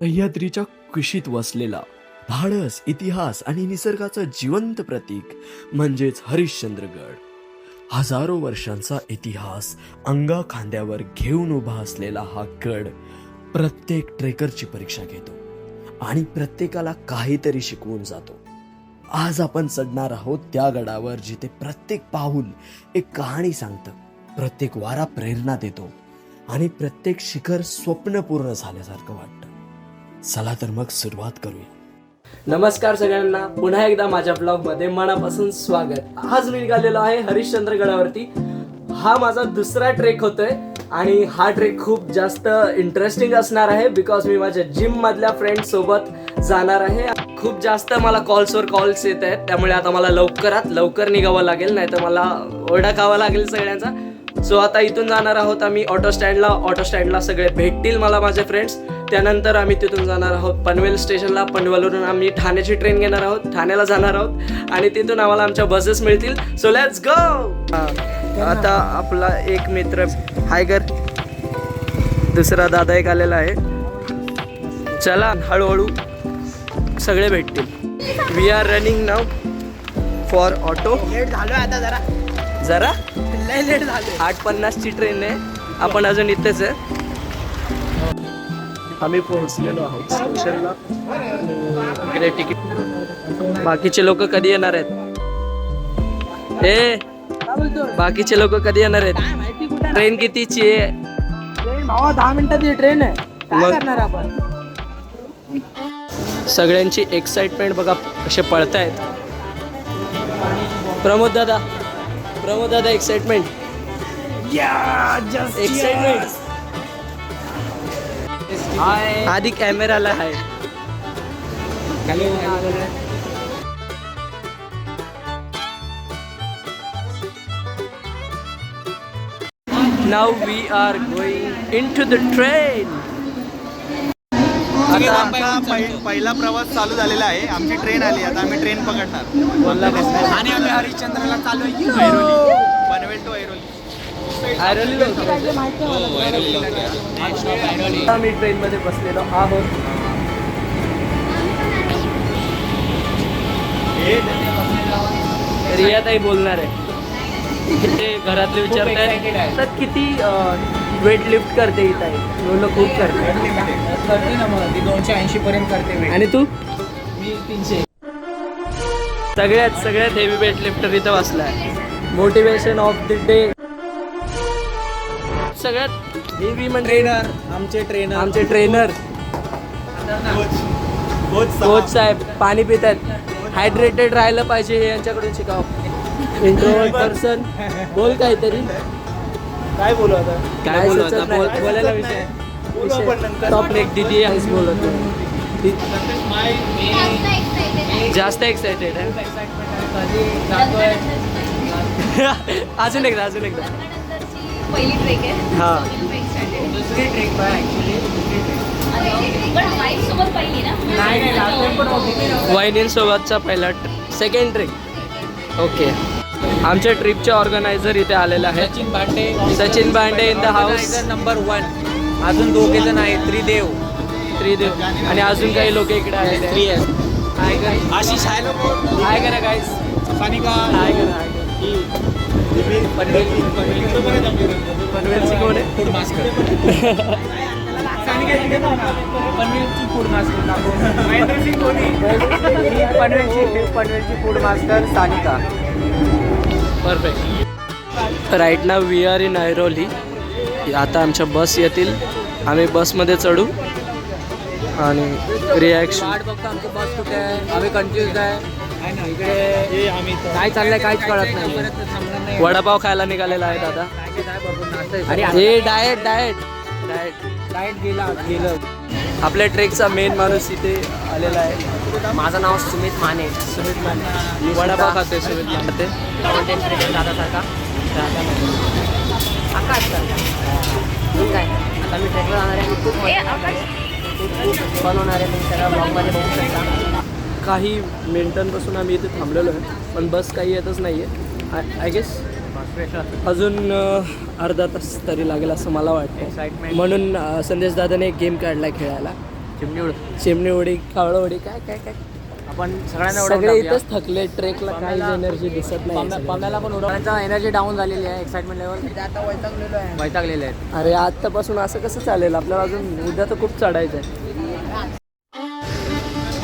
सह्याद्रीच्या कुशीत वसलेला धाडस, इतिहास आणि निसर्गाचं जिवंत प्रतीक म्हणजेच हरिश्चंद्रगड. हजारो वर्षांचा इतिहास अंगा खांद्यावर घेऊन उभा असलेला हा गड प्रत्येक ट्रेकरची परीक्षा घेतो आणि प्रत्येकाला काहीतरी शिकवून जातो. आज आपण चढणार आहोत त्या गडावर जिथे प्रत्येक पाऊल एक कहाणी सांगतं, प्रत्येक वारा प्रेरणा देतो आणि प्रत्येक शिखर स्वप्न पूर्ण झाल्यासारखं वाटतं. चला तर मग सुरुवात करूया. नमस्कार सगळ्यांना, पुन्हा एकदा माझ्या ब्लॉग मध्ये मनापासून स्वागत. आज मी निघालेलो आहे हरिश्चंद्रगडावरती. हा माझा दुसरा ट्रेक होतोय आणि हा ट्रेक खूप जास्त इंटरेस्टिंग असणार आहे बिकॉज मी माझ्या जिम मधल्या फ्रेंड सोबत जाणार आहे. खूप जास्त मला कॉल्सवर कॉल्स येत आहेत, त्यामुळे आता मला लवकरात लवकर निघावं लागेल, नाही तर मला ओरडा खावा लागेल सगळ्यांचा. सो आता इथून जाणार आहोत आम्ही ऑटो स्टँडला सगळे भेटतील मला माझे फ्रेंड्स. त्यानंतर आम्ही तिथून जाणार आहोत पनवेल स्टेशनला. पनवेलवरून आम्ही ठाण्याची ट्रेन घेणार आहोत, ठाण्याला जाणार आहोत आणि तिथून आम्हाला आमच्या बसेस मिळतील. So let's go. आता आपला एक मित्र हाय कर, दुसरा दादा एक आलेला आहे. चला हळूहळू सगळे भेटतील. We are running now for auto. Late झालो आता जरा लय लेट झालो. 8:50 ची ट्रेन आहे, आपण अजून इथेच आहे. आम्ही पोहोचलेलो आहोत स्टेशनला. इकडे तिकीट. बाकीचे लोक कधी येणार आहेत? बाकीचे लोक कधी येणार आहेत? ट्रेन कितीची आहे? ट्रेन भावा 10 मिनिटाची ट्रेन आहे. काय मग? करणार आपण? सगळ्यांची एक्साइटमेंट बघा कसे पळतायत. प्रमोद दादा एक्साइटमेंट. आधी कॅमेराला आहे. Now we are going into the train. आता पहिला प्रवास चालू झालेला आहे. आमची ट्रेन आली, आता आम्ही ट्रेन पकडणार आणि आम्ही हरिश्चंद्रला चालू आहे. पनवेल टू ऐरोली. आम्ही ट्रेन मध्ये बसलेलो आहोत. रियाताई बोलणार आहे. ते घरातले विचारतात तर किती वेट लिफ्ट करते इथं आहे? बोललो खूप करते ना मग ती 280 पर्यंत करते. आणि तू? मी 300. सगळ्यात हेवी वेट लिफ्टर इथं बसलाय. Motivation of the day. सगळ्यात हेवी म्हणजे आमचे ट्रेनर कोच साहेब पाणी पितात. हायड्रेटेड राहिलं पाहिजे हे यांच्याकडून शिकावं. इंट्रोवर्ट पर्सन बोल काहीतरी. काय बोलू आता? काय बोलायला विषय टॉपिक दिदी आहेस बोलत. जास्त एक्साइटेड आहे. अजून एकदा पहिली ट्रेक आहे. हा. दुसरी ट्रेक ऍक्च्युली पण वाईफ सोबत पहिली ना? नाही वहिनींसोबतचा पहिला सेकंड ट्रिप. ओके. आमच्या ट्रिपचे ऑर्गनायझर इथे आलेले आहेत. सचिन भांडे इन द हाऊस. नंबर 1. अजून 2 जण आहेत. त्रिदेव आणि अजून काही लोक इकडे आलेले आहेत. आशिष हाय करा गाईस. हाय करा. पनवेलची कोण आहे? Food master. पनवेलची फूड मास्टर पनवेलची food master Sanika. Perfect. Right now we are in Airoli. आता आमच्या बस येतील, आम्ही बसमध्ये चढू आणि रिॲक्शन. बघतो आमची बस कुठे आहे. आम्ही कन्फ्युज आहे. इकडे काय चाललंय काहीच कळत नाही. वडापाव खायला निघालेला आहे दादा. आणि हे डाएट गेलं. आपल्या ट्रेकचा मेन माणूस इथे आलेला आहे. माझं नाव सुमित माने. मी वडापाव खाते. सुमित खाते. Content creator दादासारखा. आकाश काय आता मी ट्रेकला जाणार आहे. खूप फन होणार आहे. तुम्ही सगळ्या ब्लॉगमध्ये बघू शकता. काही मिनिटांपासून आम्ही इथे थांबलेलो आहे, पण बस काही येतच नाही आहे. आय गेस अजून अर्धा तास तरी लागेल असं मला वाटतं. म्हणून संदेश दादाने एक गेम काढला खेळायला. चिमणी उड चिमणी उडी कावळं उडी काय काय काय आपण सगळ्यांना सगळे इथंच थकले ट्रेकला काही एनर्जी दिसत नाही पम्याला पण उडवायचा एनर्जी डाऊन झालेली आहे एक्साइटमेंट लेवल आता वैतागलेले आहेत अरे आतापासून असं कसं चालेल आपल्याला अजून उद्या तर खूप चढायचं आहे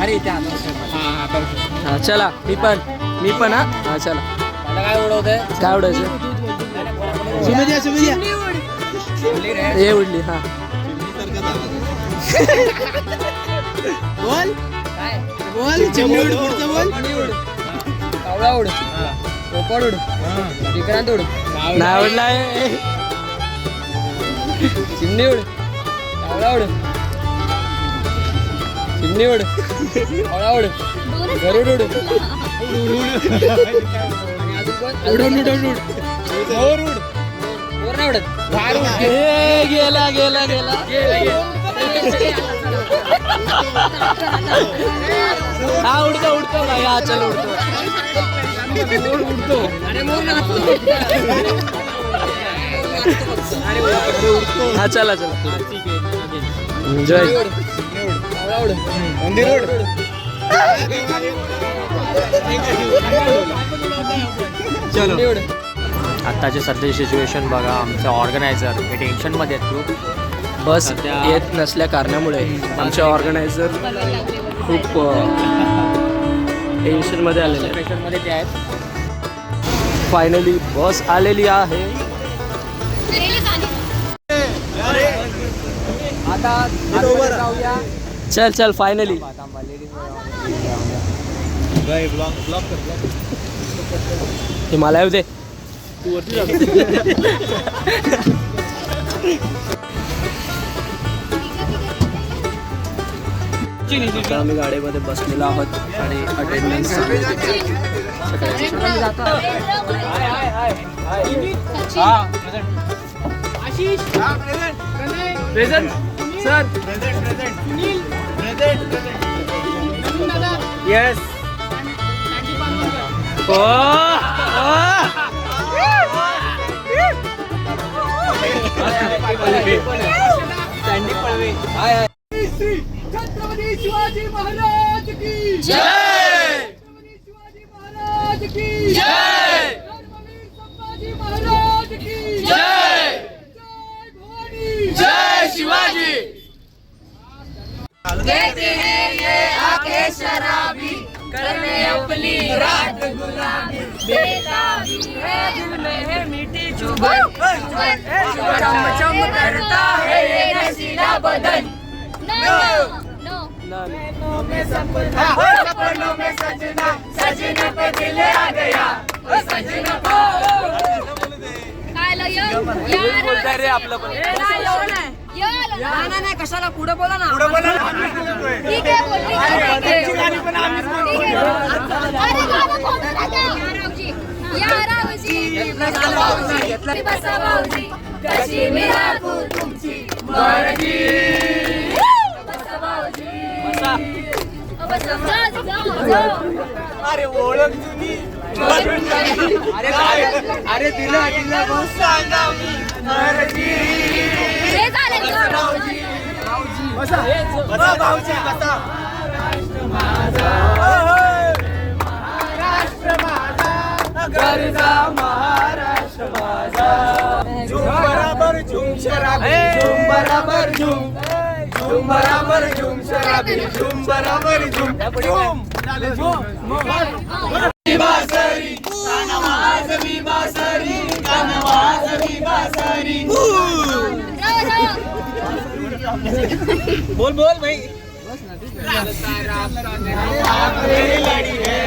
अरे इथे हा चला मी पण हा चला काय उडवतंय काय उडायचं हे उडली हा कावळा उड पोपट उड विक्रांत उड नाही उडलाय चिमणी उड कावळा उड चिमणी उड कावळा उड गरुड उड उडून उडून उड मोर उड मोर नाही उडत बाहेर उड गेला हा उडतो भाई हा चल उडतो अरे मोर हा चला एन्जॉय कावळा उड मंदिर रोड चिमणी उड आत्ताची सध्याची सिच्युएशन बघा. आमचे ऑर्गनायझर हे टेन्शनमध्ये आहेत खूप. बस सध्या- येत नसल्या कारणामुळे आमचे ऑर्गनायझर खूप टेन्शनमध्ये आलेले आहेत. प्रेशरमध्ये ते आहेत फायनली बस आलेली आहे. आता आतमध्ये जाऊया चल फायनली थांबा लेडीज ब्लॉक कर हे मला येऊ दे. आता आम्ही गाडीमध्ये बसलेलो आहोत आणि attendance present sir yes Chhatrapati Shivaji Maharaj की जय. छत्रपती शिवाजी महाराज की जय. धर्मवीर संभाजी महाराज की जय. जय भवानी जय शिवाजी. देते हैं ये आके शराबी करने अपनी रात गुलाबी बेताबी है दिल में है मीठी चुभन चम करता है ये नशीला बदन. सपनों में सजना सजना पे दिल आ गया सजना बोलताय रे आपलं पण नाही कशाला पुढे बोला ना ठीक आहे बोल बसा भाऊजी कशी मी राखू तुमची मर्जी. बसा भाऊजी अरे ओळख जुनी अरे दिला सांगा मी मर्जी. बसा भाऊजी बसा. महाराष्ट्र माझा गरजा महाराष्ट्र माझा. झूम बराबर झूम शराबी झूम बराबर झूम झूम बराबर झूम शराबी झूम बराबर झूम झूम बासरी कानवाजवी बासरी कानवाजवी बासरी. बोल भाई. लड़ी है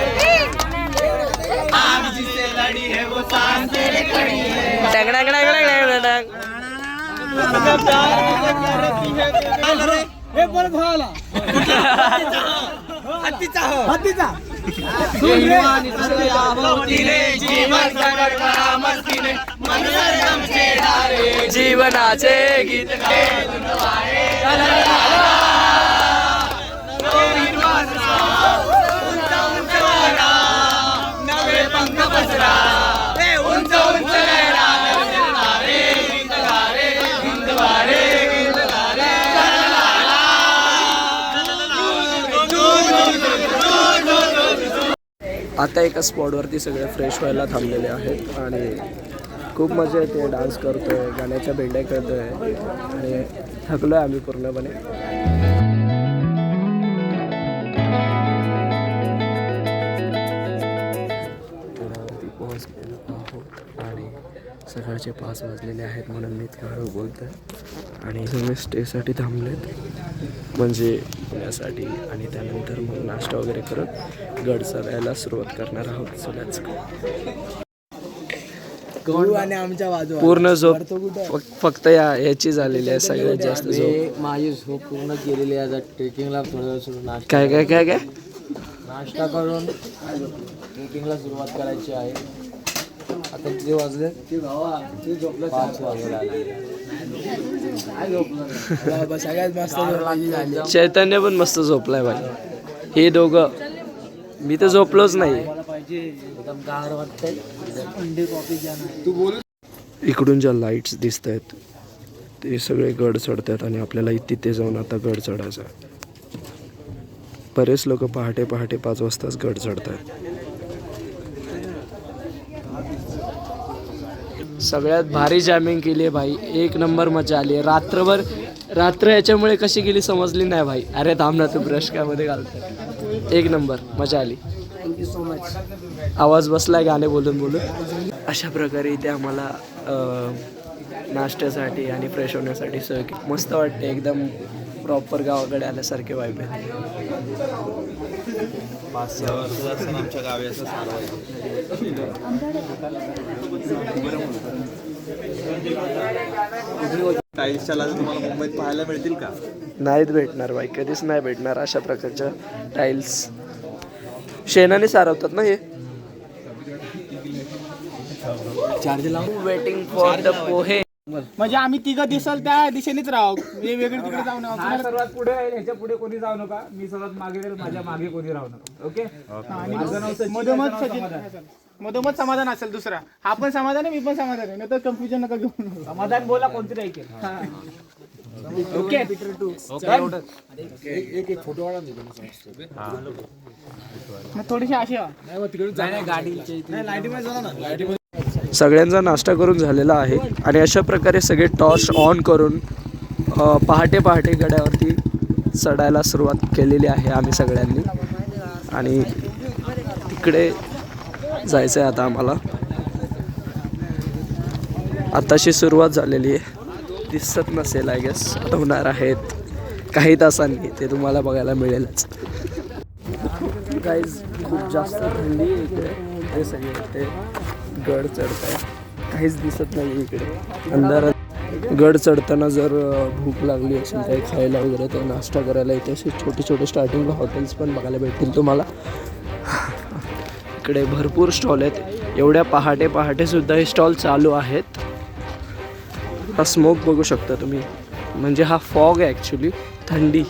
आग जिससे लड़ी है वो सांस तेरे खड़ी है. हे बोल भावाला हत्तीचा जीवनाचे गीत नवे पंख बसरा उंच उंच आता एका स्पॉटवरती सगळे फ्रेश व्हायला थांबलेले आहेत आणि खूप मजा येते. डान्स करतोय, गाण्याच्या भेंड्या करतोय आणि थकलोय आम्ही पूर्णपणे. आणि सकाळचे 5 वाजलेले आहेत म्हणून मी इतक्या वेळ बोलतोय आणि सगळे स्टेसाठी थांबलेत म्हणजे पुण्यासाठी. आणि त्यानंतर मग नाश्ता वगैरे करत गड चढायला सुरुवात करणार आहोत. सगळ्याच आणि आमच्या बाजू पूर्ण झोप फक्त याची झालेली आहे सगळ्यात जास्त झोप. माझी झोप पूर्ण केलेली आहे. ट्रेकिंगला थोडं नाश्ता काय काय काय काय नाश्ता करून ट्रेकिंगला सुरुवात करायची आहे. आता किती वाजले? 5 वाजले आले. सगळ्यात मस्त चैतन्य पण मस्त झोपलाय भाई. हे दोघं, मी तर झोपलोच नाही. एकदम गार वाटतंय. इकडून ज्या लाईट्स दिसत आहेत ते सगळे गड चढतात आणि आपल्याला तिथे जाऊन आता गड चढायचा. बरेच लोक पहाटे 5 वाजताच गड चढतात. सगळ्यात भारी जॅमिंग केली आहे भाई. एक नंबर मजा आली आहे. रात्र याच्यामुळे कशी गेली समजली नाही भाई. अरे थांब ना, तू ब्रश काय मध्ये घालतो. एक नंबर मजा आली. Thank you so much. आवाज बसलाय गाणे बोलून बोलून. अशा प्रकारे इथे आम्हाला नाश्त्यासाठी आणि फ्रेश होण्यासाठी मस्त वाटते. एकदम प्रॉपर गावाकडे आल्यासारखे वाईब आहे. 5-6 वर्ष आमच्या गावी असं टाईल्सच्या लाजा तुम्हाला मुंबईत पाहायला मिळतील का? नाहीत भेटणार बाई, कधीच नाही भेटणार अशा प्रकारच्या टाईल्स. शेणाने सारवतात ना हे. चार्ज लावून वेटिंग फॉर द पोहे. म्हणजे आम्ही तिघं दिसल त्या दिशेनेच राहू, वेगवेगळे तिकडे जाऊ नका. सर्वात पुढे राहील, ह्याच्या पुढे कोणी जाऊ नका. मी सर्वात मागे राहील, माझ्या मागे कोणी राहू नका. ओके. मधोमध समाधान असेल दुसरा. हा पण समाधान आहे, मी पण समाधान आहे. नाही तर कन्फ्युजन नका घेऊन. समाधान बोला कोणती राहील. ओके. एक फोटो काढा. थोडीशी अशी गाडी. सगळ्यांचा नाश्ता करून झालेला आहे आणि अशा प्रकारे सगळे टॉर्च ऑन करून पहाटे गड्यावरती चढायला सुरुवात केलेली आहे आम्ही सगळ्यांनी. आणि तिकडे जायचं आहे आता आम्हाला. आताशी सुरुवात झालेली आहे. दिसत नसेल आय गेस, होणार आहेत काही तासांनी, ते तुम्हाला बघायला मिळेलच. गाईज खूप जास्त थंडी आहे इकडे. ते सगळे ते गड चढताय, काहीच दिसत नाही इकडे अंधारात. गड चढताना जर भूक लागली असेल काही खायला वगैरे तर नाश्ता करायला इथे असे छोटे छोटे हॉटेल्स पण बघायला भेटतील तुम्हाला. इकडे भरपूर स्टॉल आहेत. एवढ्या पहाटे सुद्धा हे स्टॉल चालू आहेत. हा स्मोक बघू शकता तुम्ही, म्हणजे हा फॉग आहे ॲक्च्युली, थंडी.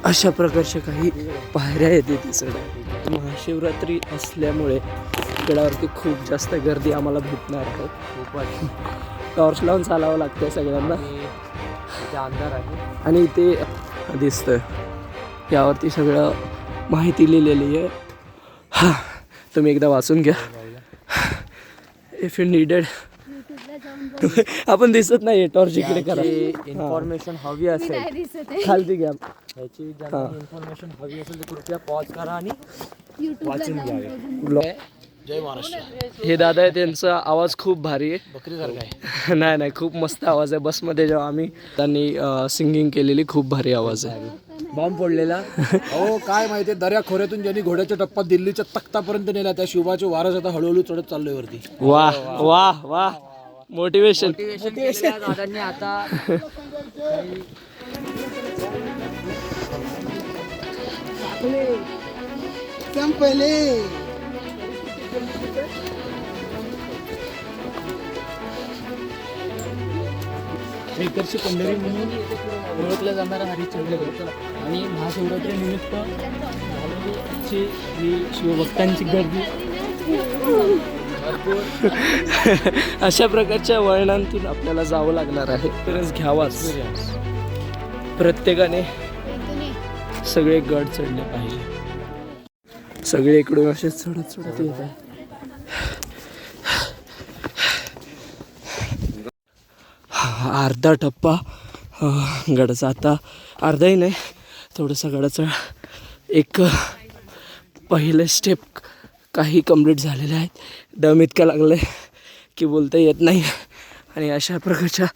अशा प्रकारच्या काही पायऱ्या आहेत इथे चढायला. महाशिवरात्री असल्यामुळे गडावरती खूप जास्त गर्दी आम्हाला भेटणार आहे. टॉर्च लावून चालावं लागतं सगळ्यांना. अंधार आहे आणि इथे दिसतं यावरती सगळं माहिती लिहिलेली आहे. हां, तुम्ही एकदा वाचून घ्या. If you needed. आपण दिसत नाही, टॉर्च इकडे करा. इन्फॉर्मेशन हवी असेल खालती घ्या. ह्याची ज्यांना इन्फॉर्मेशन हवी असेल तर कृपया पॉज करा आणि वाचून घ्यावे. जय महाराष्ट्र. हे दादा आहे, त्यांचा आवाज खूप भारी आहे. बकरीसारखा आहे. नाही खूप मस्त आवाज आहे. बसमध्ये जेव्हा आम्ही त्यांनी सिंगिंग केलेली, खूप भारी आवाज आहे. बॉम्ब फोडलेला. हो काय माहितीये, दर्या खोऱ्यातून ज्यांनी घोड्याच्या टप्पा दिल्लीच्या तख्तापर्यंत नेला, त्या शिवाचे वारस आता हळूहळू चढत चाललोय वरती. वाह वाह वाह, मोटिवेशन. दादांनी आता इकडची पंढरी म्हणून ओळखलं जाणारा हरिश्चंद्रगड आणि महाशिवरात्री निमित्त झालेली ही शिवभक्तांची गर्दी अशा प्रकारच्या वळणांतून आपल्याला जावं लागणार आहे. एक्सपिरियन्स घ्यावाच. प्रत्येकाने सगळे गड चढले पाहिजे. सगळे इकडून असे चढत चढत येत आहे. अर्धा टप्पा गडाचा, आता अर्धाही नाही, थोडंसं गडाचा एक पहिले स्टेप काही कंप्लीट झालेले आहेत. दम इतका लागला आहे की बोलता येत नाही. आणि अशा प्रकारच्या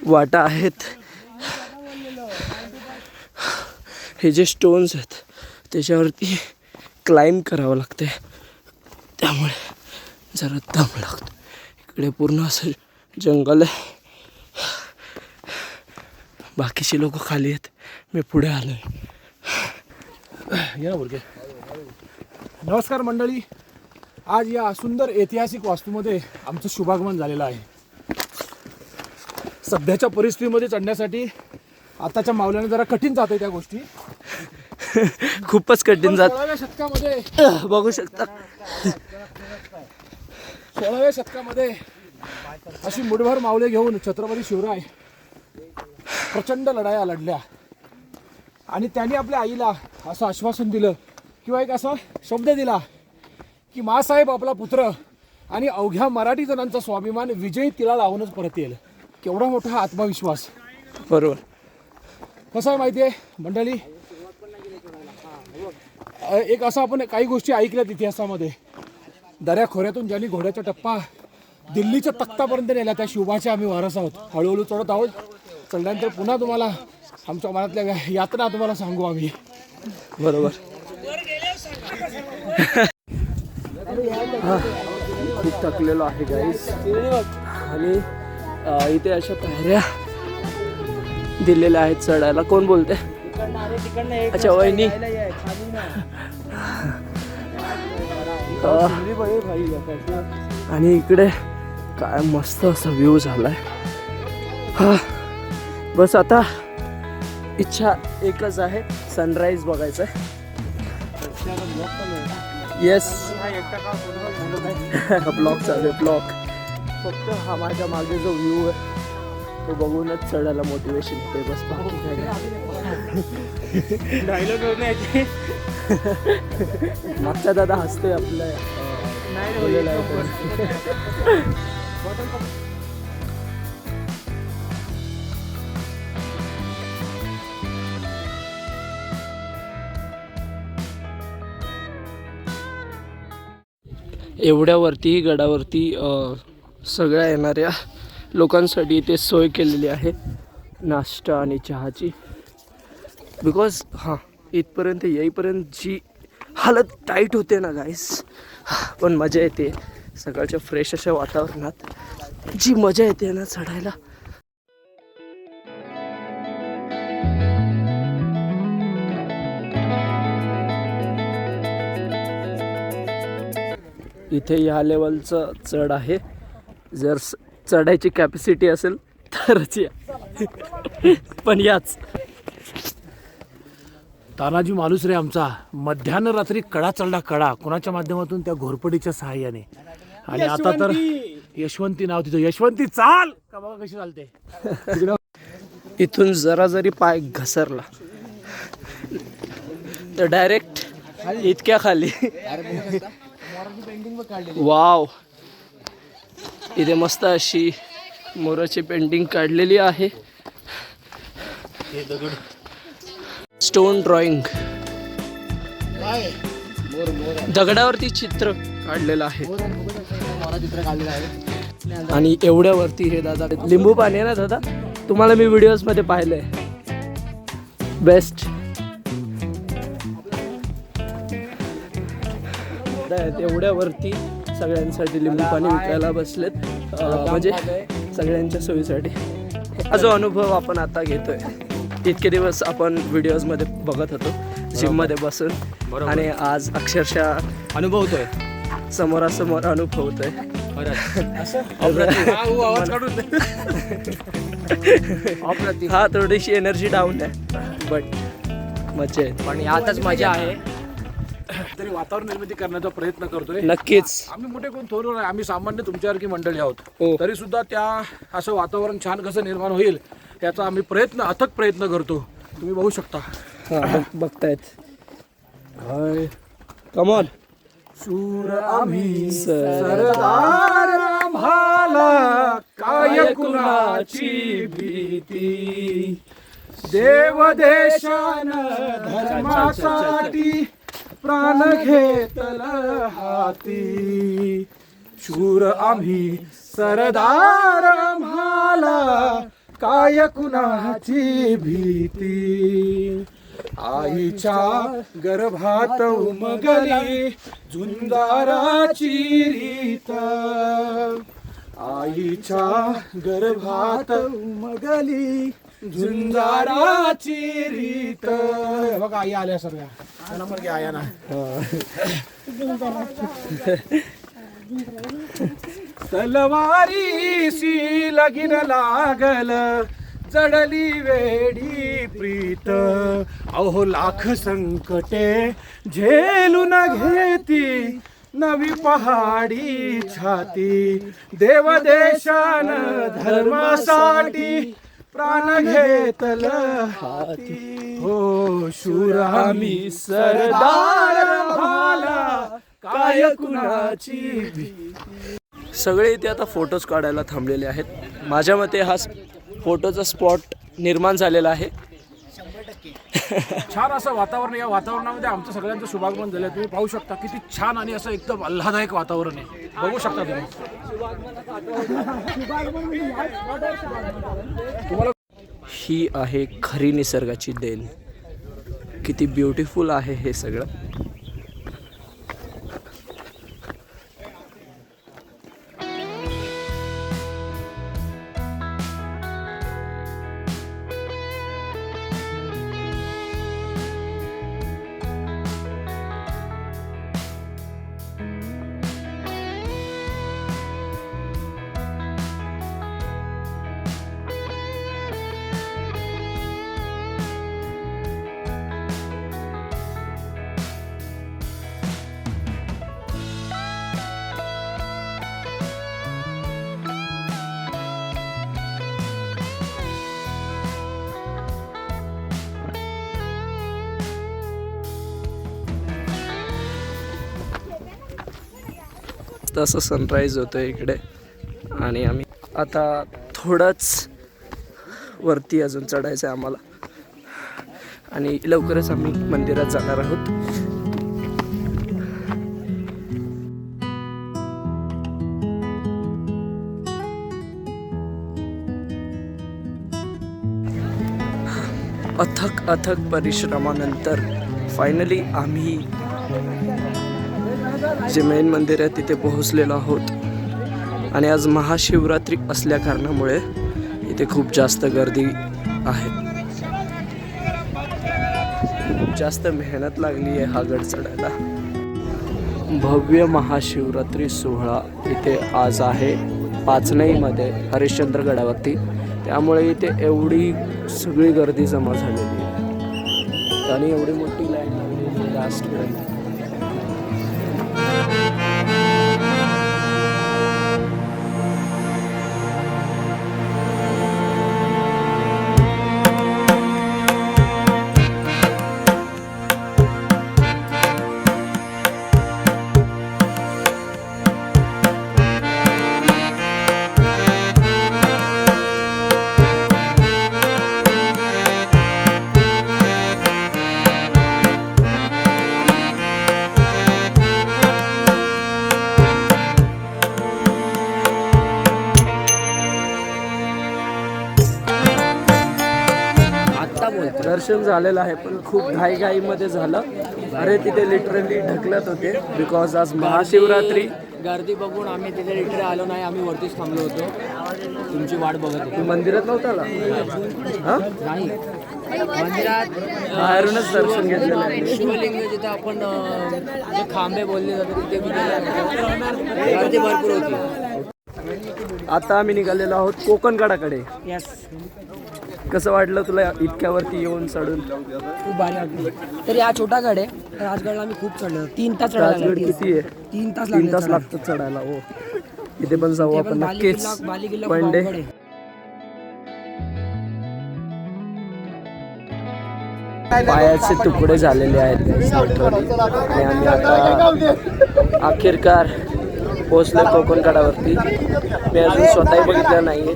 वाटा आहेत. हे जे स्टोन्स आहेत त्याच्यावरती क्लाइंब करावं लागते, त्यामुळे जरा दम लागतो. इकडे पूर्ण असं जंगल आहे. बाकीचे लोक खाली आहेत, मी पुढे आलो आहे. या बोलके. नमस्कार मंडळी, आज या सुंदर ऐतिहासिक वास्तूमध्ये आमचं शुभागमन झालेलं आहे. सध्याच्या परिस्थितीमध्ये चढण्यासाठी आताच्या मावल्याने जरा कठीण जात आहे त्या गोष्टी. खूपच कठीण जात. 16व्या शतकामध्ये बघू शकता, 16व्या शतकामध्ये अशी मुठभर मावले घेऊन छत्रपती शिवराय प्रचंड लढाया लढल्या. आणि त्यांनी आपल्या आईला असं आश्वासन दिलं किंवा एक असा शब्द दिला की माँसाहेब आपला पुत्र आणि अवघ्या मराठी जणांचा स्वाभिमान विजयी तिला लावूनच परत येईल. केवढा मोठा हा आत्मविश्वास. बरोबर. कसं आहे माहिती आहे मंडळी, एक असं आपण काही गोष्टी ऐकल्यात इतिहासामध्ये. दऱ्याखोऱ्यातून ज्यांनी घोड्याचा टप्पा दिल्लीच्या तख्तापर्यंत नेला त्या शिवबाचे आम्ही वारस आहोत. हळूहळू चढत आहोत. चढल्यानंतर पुन्हा तुम्हाला आमच्या मनातल्या यातना तुम्हाला सांगू आम्ही. बरोबर. खूप थकलेलो आहे गाईस. आणि इथे अशा पायऱ्या दिलेल्या आहेत चढायला. कोण बोलते? अच्छा, वहिनी. आणि इकडे काय मस्त असा व्ह्यू झालाय. बस आता इच्छा एकच आहे, सनराईज बघायचं आहे. येस, ब्लॉग चालू आहे. ब्लॉग फक्त हा माझ्या मागे जो व्ह्यू आहे तो बघूनच चढायला मोटिवेशन येते. बस बाकी काय डायलॉग मागचा दादा हसतोय आपल्या. एवढ्यावरती गडावरती सगळ्या येणाऱ्या लोकांसाठी इथे सोय केलेली आहे नाश्ता आणि चहाची. बिकॉज इथपर्यंत येईपर्यंत जी हालत टाईट होते ना गाईस, पण मजा येते. सकाळच्या फ्रेश अशा वातावरणात जी मजा येते ना चढायला. इथे या लेवलचं चढ आहे. जर चढायची कॅपॅसिटी असेल तरच या. पण याच तानाजी मालुसरे आमचा मध्यान्ह रात्री कडा चढला. कडा कोणाच्या माध्यमातून? त्या घोरपडीच्या सहाय्याने. आणि आता तर यशवंती नाव तिथं. यशवंती चाल का बघा कशी चालते. इथून जरा जरी पाय घसरला तर डायरेक्ट इतक्या खाली. वाव, इथे मस्त अशी मोराची पेंटिंग काढलेली आहे. स्टोन ड्रॉइंग, दगडावरती चित्र काढलेलं आहे. आणि एवढ्यावरती हे दादा लिंबू पाणी आहे ना दादा, तुम्हाला मी व्हिडिओज मध्ये पाहिलंय. बेस्ट. एवढ्यावरती सगळ्यांसाठी लिंबू पाणी विकायला बसलेत, म्हणजे सगळ्यांच्या सोयीसाठी. हा जो अनुभव आपण आता घेतोय, इतके दिवस आपण व्हिडिओजमध्ये बघत होतो जिममध्ये बसून, आणि आज अक्षरशः अनुभवतोय, समोरासमोर अनुभवतोय. हा थोडीशी एनर्जी डाऊन आहे, बट मजा आहे. पण यातच मजा आहे. तरी वातावरण निर्मिती करण्याचा प्रयत्न करतोय. नक्कीच. आम्ही मोठे कोण थोर नाही, आम्ही सामान्य तुमच्यासारखी मंडळी आहोत. हो. तरी सुद्धा त्या असं वातावरण छान कसं निर्माण होईल याचा आम्ही अथक प्रयत्न करतो. तुम्ही बघू शकता. बघतायत. हाय कमॉन. शूर आम्ही सरदार आम्हाला काय कुणाची भीती, देव देशान धर्मासाठी प्राण घेतल हाती. शूर आम्ही सरदार आम्हाला काय कुणाची भीती, आईच्या गर्भात उमगली झुंजाराची रीत, आईच्या गर्भात उमगली झुंजाराची रीत. बघा आई आल्या सर्व नंबर घ्या आया ना. तलवारीशी लगीन लागल जडली वेडी प्रीत, अहो लाख संकटे झेलून घेती नवी पहाडी छाती, देव देशान धर्मासाठी प्राण घेतल हाती. हो शूर आम्ही सरदार आम्हाला काय कुणाची भीती. सगळे इथे आता फोटोज काढायला थांबलेले आहेत. माझ्या मते हा फोटोचा स्पॉट निर्माण झालेला आहे. छान असं वातावरण, या वातावरणामध्ये आमचं सगळ्यांचं शुभागमन झालं. तुम्ही पाहू शकता किती छान आणि असं एकदम आल्हादायक वातावरण आहे. बघू शकता तुम्ही. ही आहे खरी निसर्गाची देण. किती ब्युटिफुल आहे हे सगळं. तसं सनराईज होतो इकडे आणि आम्ही आता थोडंच वरती अजून चढायचं आहे आम्हाला आणि लवकरच आम्ही मंदिरात जाणार आहोत. अथक परिश्रमानंतर फायनली आम्ही जे मेन मंदिर आहे तिथे पोहोचलेलो आहोत. आणि आज महाशिवरात्री असल्या कारणामुळे इथे खूप जास्त गर्दी आहे. खूप जास्त मेहनत लागली आहे हा गड चढायला. भव्य महाशिवरात्री सोहळा इथे आज आहे पाचनईमध्ये हरिश्चंद्र गडावरती. त्यामुळे इथे एवढी सगळी गर्दी जमा झालेली आहे आणि एवढी मोठी लाईन लागलेली लास्ट वेळेला. दर्शन झालेलं आहे पण खूप घाईघाईमध्ये झालं. अरे तिथे लिटरली ढकलत होते बिकॉज आज महाशिवरात्री. गर्दी बघून आम्ही तिथे लिटरली आलो नाही, आम्ही वरतीच थांबलो होतो तुमची वाट बघत होतो. मंदिरात नव्हता आला? हां नाही, मंदिरात बाहेरूनच दर्शन घेतलेलं आहे. शिवलिंग जिथं आपण जे खांबे बोलले जातात तिथे गर्दी भरपूर होती. आता आम्ही निघालेलो आहोत कोकणगडाकडे. यस, कसं वाटलं तुला इतक्यावरती येऊन चढून? खूप भारी वाटलं. तरी हा छोटा गड आहे, राजगडला आम्ही खूप चढलो. 3 तास चढायला राजगड लागले. किती आहे? 3 तास 3 तास लागले लागतात चढायला. हो इथे पण जाऊ ते आपण पण नक्कीच. बाली किल्ला पण खूप डे अवघड आहे. पायाचे तुकडे झालेले आहेत literally. आणि आम्ही आता अखेरकार पोहोचलो कोकणगडावरती. मी अजून स्वतःही बघितलं नाहीये.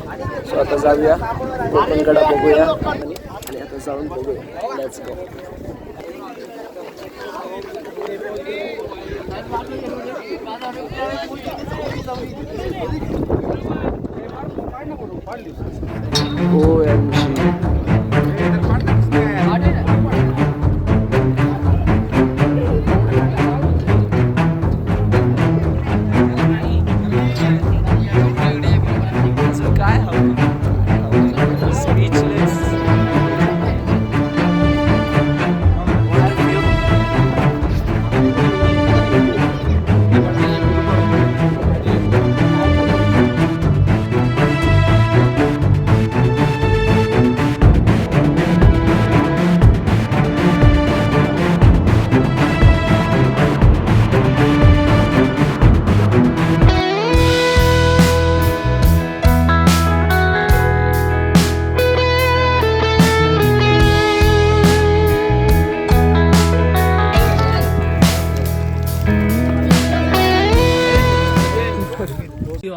स्वतः जाऊया कोकणगडा बघूया आणि आता जाऊन बघूया. Let's go.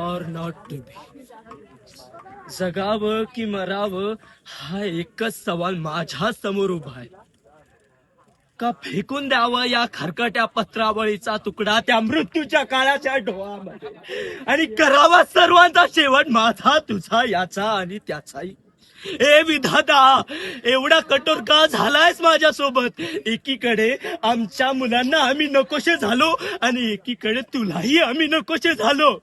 और नॉट टू बी. जगावं की मरावं हा एकच सवाल माझ्या समोर उभा आहे. का फेकून द्यावं या खरकट्या पत्रावळीचा तुकडा त्या मृत्यूच्या काळाच्या डोळ्यामध्ये आणि करावा सर्वांचा शेवट माझा तुझा याचा आणि त्याचाही. ए विधाता, एवढा कठोर का झालायस माझ्यासोबत? एकीकडे आमच्या मुलांना आम्ही नकोशे झालो आणि एकीकडे तुलाही आम्ही नकोशे झालो.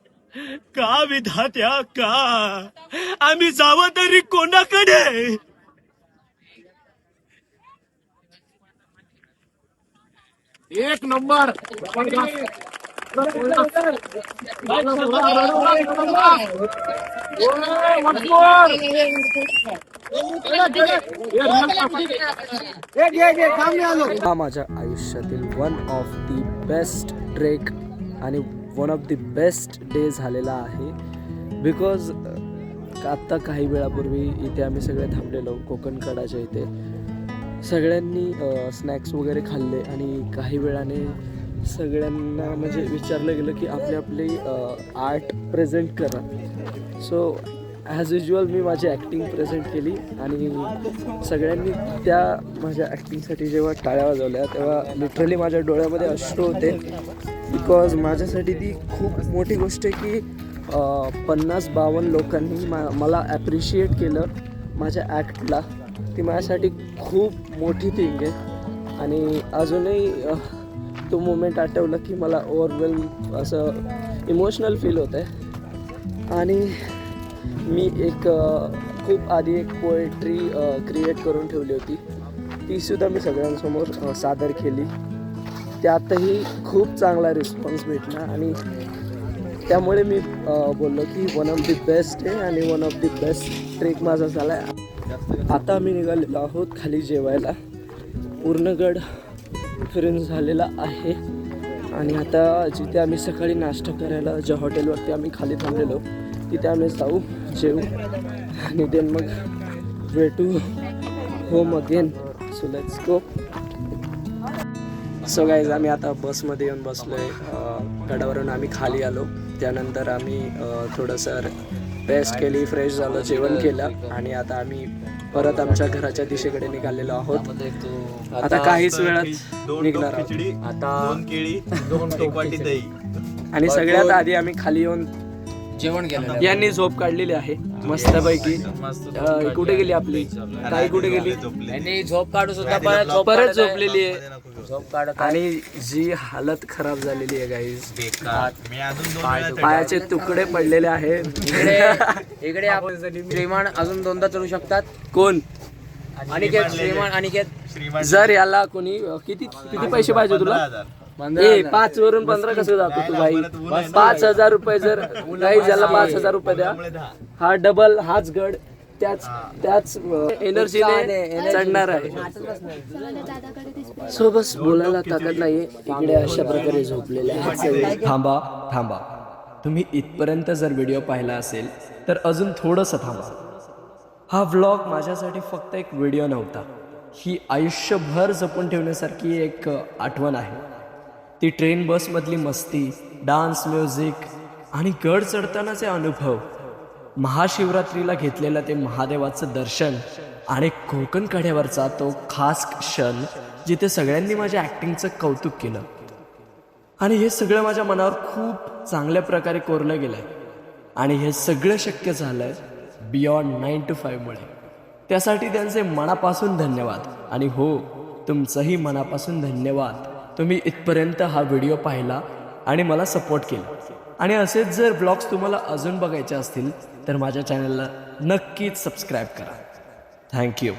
का विधात्या, का? आम्ही जावं तरी कोणाकडे? एक नंबर. हा माझ्या आयुष्यातील one of the best trek आणि one of the best day झालेला आहे. बिकॉज आत्ता काही वेळापूर्वी इथे आम्ही सगळे थांबलेलो कोकणगडाच्या इथे. सगळ्यांनी स्नॅक्स वगैरे खाल्ले आणि काही वेळाने सगळ्यांना म्हणजे विचारलं गेलं की आपले आपले आर्ट प्रेझेंट करा. सो ॲज युजल मी माझी ॲक्टिंग प्रेझेंट केली आणि सगळ्यांनी त्या माझ्या ॲक्टिंगसाठी जेव्हा टाळ्या वाजवल्या तेव्हा लिटरली माझ्या डोळ्यामध्ये अश्रू होते. बिकॉज माझ्यासाठी ती खूप मोठी गोष्ट आहे की 50-52 लोकांनी मला ॲप्रिशिएट केलं माझ्या ॲक्टला. ती माझ्यासाठी खूप मोठी थिंग आहे आणि अजूनही तो मोमेंट आठवलं की मला ओव्हरवेल्म असं इमोशनल फील होतं आहे. आणि मी एक खूप आधी एक पोएट्री क्रिएट करून ठेवली होती, तीसुद्धा मी सगळ्यांसमोर सादर केली. त्यातही खूप चांगला रिस्पॉन्स भेटला आणि त्यामुळे मी बोललो की वन ऑफ दी बेस्ट आहे आणि one of the best trek माझा झाला आहे. आता आम्ही निघालेलो आहोत खाली जेवायला. पूर्ण गड फिरून झालेला आहे आणि आता जिथे आम्ही सकाळी नाश्ता करायला ज्या हॉटेलवरती आम्ही खाली थांबलेलो तिथे आम्ही जाऊ, जेवू आणि देन मग भेटू home again. So let's go. So guys आम्ही आता बसमध्ये येऊन बसलो आहे. गडावरून आम्ही खाली आलो. त्यानंतर आम्ही थोडंसं रेस्ट केली, फ्रेश झालो, जेवण केलं आणि आता आम्ही परत आमच्या घराच्या दिशेकडे निघालेलो आहोत. आता काहीच वेळात निघणार आहोत. आता 2 केळी 2 वाटी दही आणि सगळ्यात आधी आम्ही खाली येऊन जेवण केलं. यांनी झोप काढलेली आहे मस्तपैकी. कुठे गेली आपली ताई, कुठे गेली? आणि झोप काढू सुद्धा परत झोपलेली आहे झोप काढत आणि जी हालत खराब झालेली आहे गाईज. मी अजून 2 वेळा पायाचे तुकडे पडलेले आहेत. इकडे आपण श्रीमान अजून 2दा चढू शकतात. कोण? अनिकेत, श्रीमान अनिकेत. जर याला कोणी किती पैसे पाहिजे तुला? 5 वरून 15 कसं जातो तू भाई? 5,000 रुपये. जर काही ज्याला 5,000 रुपये द्या. हा डबल हाच गड त्याच एनर्जीने चढणार आहे. सो बस बोलायला ताकद नाहीये. इकडे अशा प्रकारे झोपलेले आहेत सगळे. थांबा. तुम्ही इथपर्यंत जर व्हिडिओ पाहिला असेल तर अजून थोडंसं थांबा. हा व्लॉग माझ्यासाठी फक्त एक व्हिडिओ नव्हता. ही आयुष्यभर जपून ठेवण्यासारखी एक आठवण आहे. ती ट्रेन बसमधली मस्ती, डान्स, म्युझिक आणि गड चढतानाचे अनुभव, महाशिवरात्रीला घेतलेलं ते महादेवाचं दर्शन आणि कोकण कड्यावरचा तो खास क्षण जिथे सगळ्यांनी माझ्या ॲक्टिंगचं कौतुक केलं. आणि हे सगळं माझ्या मनावर खूप चांगल्या प्रकारे कोरलं गेलं आहे. आणि हे सगळं शक्य झालं आहे बियॉन्ड 9 to 5 मुळे. त्यासाठी त्यांचे मनापासून धन्यवाद. आणि हो, तुमचंही मनापासून धन्यवाद. तुम्ही इथपर्यंत हा व्हिडिओ पाहिला आणि मला सपोर्ट केला. आणि असेच जर ब्लॉग्स तुम्हाला अजून बघायचे असतील तर माझ्या चॅनलला नक्कीच सबस्क्राईब करा. थँक्यू.